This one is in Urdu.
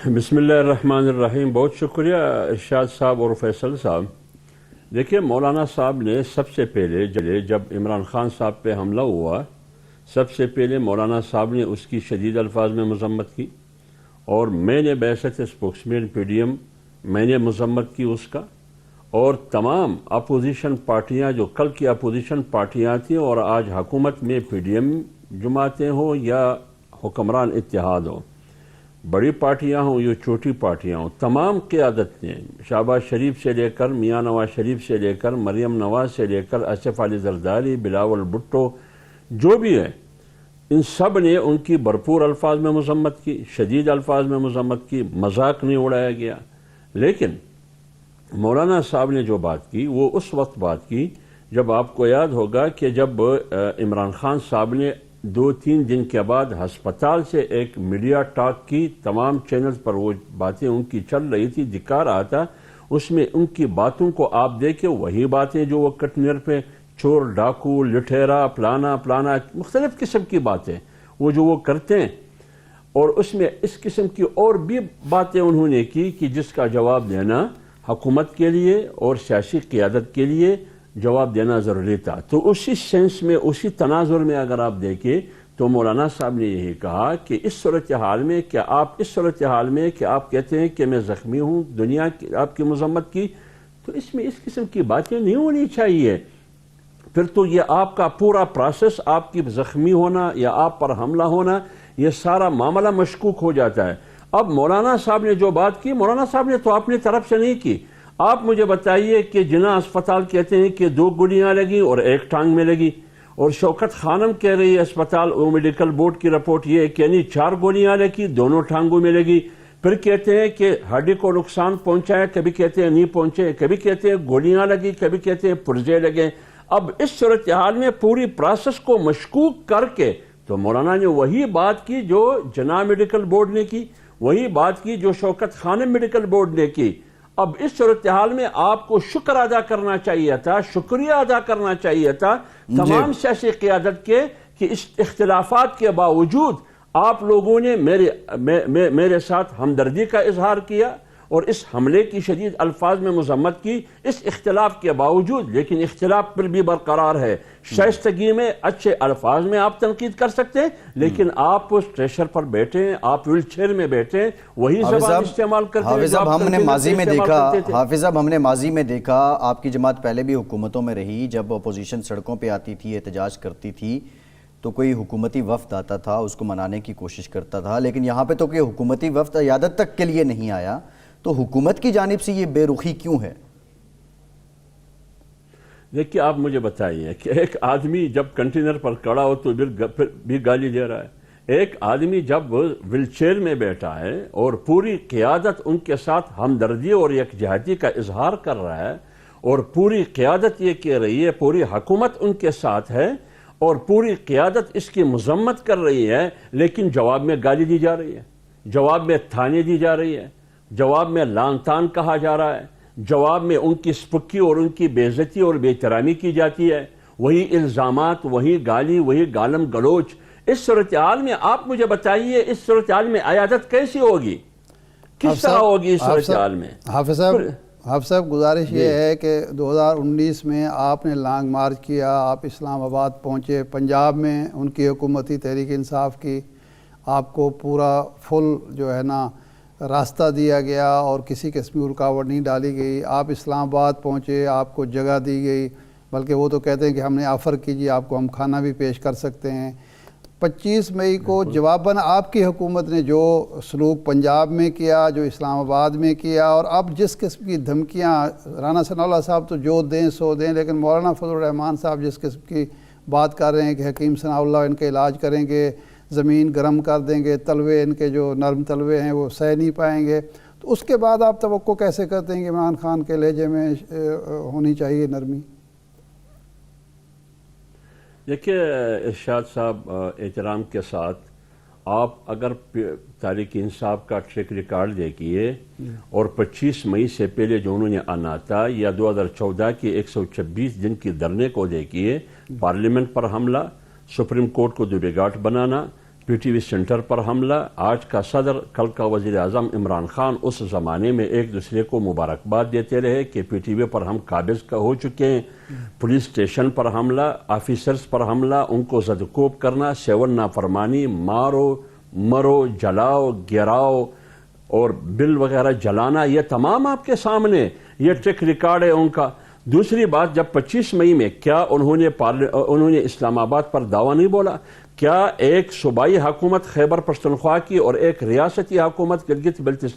بسم اللہ الرحمن الرحیم. بہت شکریہ ارشاد صاحب اور فیصل صاحب. دیکھیے مولانا صاحب نے سب سے پہلے جب عمران خان صاحب پہ حملہ ہوا، سب سے پہلے مولانا صاحب نے اس کی شدید الفاظ میں مذمت کی، اور میں نے بحیثیت اسپوکسمین پی ڈی ایم میں نے مذمت کی اس کا، اور تمام اپوزیشن پارٹیاں جو کل کی اپوزیشن پارٹیاں تھیں اور آج حکومت میں پی ڈی ایم جماعتیں ہوں یا حکمران اتحاد ہوں، بڑی پارٹیاں ہوں یا چھوٹی پارٹیاں ہوں، تمام قیادت نے شہباز شریف سے لے کر میاں نواز شریف سے لے کر مریم نواز سے لے کر آصف علی زرداری، بلاول بھٹو، جو بھی ہے، ان سب نے ان کی بھرپور الفاظ میں مذمت کی، شدید الفاظ میں مذمت کی، مذاق نہیں اڑایا گیا. لیکن مولانا صاحب نے جو بات کی وہ اس وقت بات کی جب آپ کو یاد ہوگا کہ جب عمران خان صاحب نے 2-3 دن کے بعد ہسپتال سے ایک میڈیا ٹاک کی، تمام چینلز پر وہ باتیں ان کی چل رہی تھی، دکھا رہا تھا، اس میں ان کی باتوں کو آپ دیکھیں، وہی باتیں جو وہ کٹنیر پہ چور ڈاکو لٹیرا پلانا مختلف قسم کی باتیں وہ جو وہ کرتے ہیں، اور اس میں اس قسم کی اور بھی باتیں انہوں نے کی کہ جس کا جواب دینا حکومت کے لیے اور سیاسی قیادت کے لیے جواب دینا ضروری تھا. تو اسی سینس میں، اسی تناظر میں اگر آپ دیکھیں تو مولانا صاحب نے یہی کہا کہ اس صورتحال میں کہ آپ کہتے ہیں کہ میں زخمی ہوں، دنیا آپ کی مذمت کی، تو اس میں اس قسم کی باتیں نہیں ہونی چاہیے. پھر تو یہ آپ کا پورا پروسیس، آپ کی زخمی ہونا یا آپ پر حملہ ہونا، یہ سارا معاملہ مشکوک ہو جاتا ہے. اب مولانا صاحب نے جو بات کی، مولانا صاحب نے تو اپنی طرف سے نہیں کی. آپ مجھے بتائیے کہ جناح اسپتال کہتے ہیں کہ 2 گولیاں لگیں اور 1 ٹانگ میں لگی، اور شوکت خانم کہہ رہی ہے اسپتال میڈیکل بورڈ کی رپورٹ یہ ہے کہ یعنی 4 گولیاں لگی، دونوں ٹانگوں میں لگی. پھر کہتے ہیں کہ ہڈی کو نقصان پہنچا ہے، کبھی کہتے ہیں نہیں پہنچے، کبھی کہتے ہیں گولیاں لگی، کبھی کہتے ہیں پرزے لگے. اب اس صورتحال میں پوری پروسیس کو مشکوک کر کے تو مولانا نے وہی بات کی جو جناح میڈیکل بورڈ نے کی، وہی بات کی جو شوکت خانم میڈیکل بورڈ نے کی. اب اس صورتحال میں آپ کو شکر ادا کرنا چاہیے تھا، شکریہ ادا کرنا چاہیے تھا تمام سیاسی قیادت کے کہ اس اختلافات کے باوجود آپ لوگوں نے میرے ساتھ ہمدردی کا اظہار کیا اور اس حملے کی شدید الفاظ میں مذمت کی اس اختلاف کے باوجود. لیکن اختلاف پر بھی برقرار ہے، شائستگی میں اچھے الفاظ میں آپ تنقید کر سکتے ہیں، لیکن آپ اسٹریچر پر بیٹھے ہیں، آپ ویل چیئر میں بیٹھے ہیں، وہی زبان استعمال کرتے ہیں. حافظ صاحب ہم نے ماضی میں دیکھا آپ کی جماعت پہلے بھی حکومتوں میں رہی، جب اپوزیشن سڑکوں پہ آتی تھی، احتجاج کرتی تھی تو کوئی حکومتی وفد آتا تھا، اس کو منانے کی کوشش کرتا تھا. لیکن یہاں پہ تو کوئی حکومتی وفد عیادت تک کے لیے نہیں آیا، تو حکومت کی جانب سے یہ بے رخی کیوں ہے؟ دیکھیے آپ مجھے بتائیے کہ ایک آدمی جب کنٹینر پر کھڑا ہو تو بھی گالی دے رہا ہے، ایک آدمی جب ویل چیئر میں بیٹھا ہے اور پوری قیادت ان کے ساتھ ہمدردی اور یکجہتی کا اظہار کر رہا ہے، اور پوری قیادت یہ کہہ رہی ہے، پوری حکومت ان کے ساتھ ہے اور پوری قیادت اس کی مذمت کر رہی ہے، لیکن جواب میں گالی دی جا رہی ہے، جواب میں تھانے دی جا رہی ہے، جواب میں لان تان کہا جا رہا ہے، جواب میں ان کی سپکی اور ان کی بے عزتی اور بے احترامی کی جاتی ہے، وہی الزامات، وہی گالی، وہی گالم گلوچ. اس صورتحال میں آپ مجھے بتائیے اس صورتحال میں عیادت کیسی ہوگی، کس طرح ہوگی اس صورتحال میں؟ حافظ صاحب گزارش یہ ہے کہ 2019 میں آپ نے لانگ مارچ کیا، آپ اسلام آباد پہنچے، پنجاب میں ان کی حکومتی تحریک انصاف کی آپ کو پورا فل جو ہے نا راستہ دیا گیا اور کسی قسم کی رکاوٹ نہیں ڈالی گئی. آپ اسلام آباد پہنچے، آپ کو جگہ دی گئی، بلکہ وہ تو کہتے ہیں کہ ہم نے آفر کیجیے، آپ کو ہم کھانا بھی پیش کر سکتے ہیں. 25 مئی کو جواباً آپ کی حکومت نے جو سلوک پنجاب میں کیا، جو اسلام آباد میں کیا، اور اب جس قسم کی دھمکیاں، رانا ثناء اللہ صاحب تو جو دیں سو دیں، لیکن مولانا فضل الرحمان صاحب جس قسم کی بات کر رہے ہیں کہ حکیم ثناء اللہ ان کے علاج کریں گے، زمین گرم کر دیں گے، تلوے ان کے جو نرم تلوے ہیں وہ سہ نہیں پائیں گے، تو اس کے بعد آپ توقع کیسے کرتے ہیں کہ عمران خان کے لہجے میں ہونی چاہیے نرمی؟ دیکھیے ارشاد صاحب، احترام کے ساتھ آپ اگر تحریک انصاف کا ٹریک ریکارڈ دیکھیے اور 25 مئی سے پہلے جو انہوں نے آنا تھا یا 2014 کی 126 دن کی دھرنے کو دیکھیے، پارلیمنٹ پر حملہ، سپریم کورٹ کو دوبگاٹ بنانا، پی ٹی وی سینٹر پر حملہ، آج کا صدر کل کا وزیر اعظم عمران خان اس زمانے میں ایک دوسرے کو مبارکباد دیتے رہے کہ پی ٹی وی پر ہم قابض ہو چکے ہیں، پولیس اسٹیشن پر حملہ، آفیسرز پر حملہ، ان کو زدکوب کرنا، 7 نافرمانی، مارو مرو، جلاؤ گراؤ اور بل وغیرہ جلانا، یہ تمام آپ کے سامنے، یہ ٹریک ریکارڈ ہے ان کا۔ دوسری بات، جب 25 مئی میں کیا انہوں نے اسلام آباد پر دعویٰ نہیں بولا؟ کیا ایک صوبائی حکومت خیبر پختونخوا کی اور ایک ریاستی حکومت گلگت بلتستان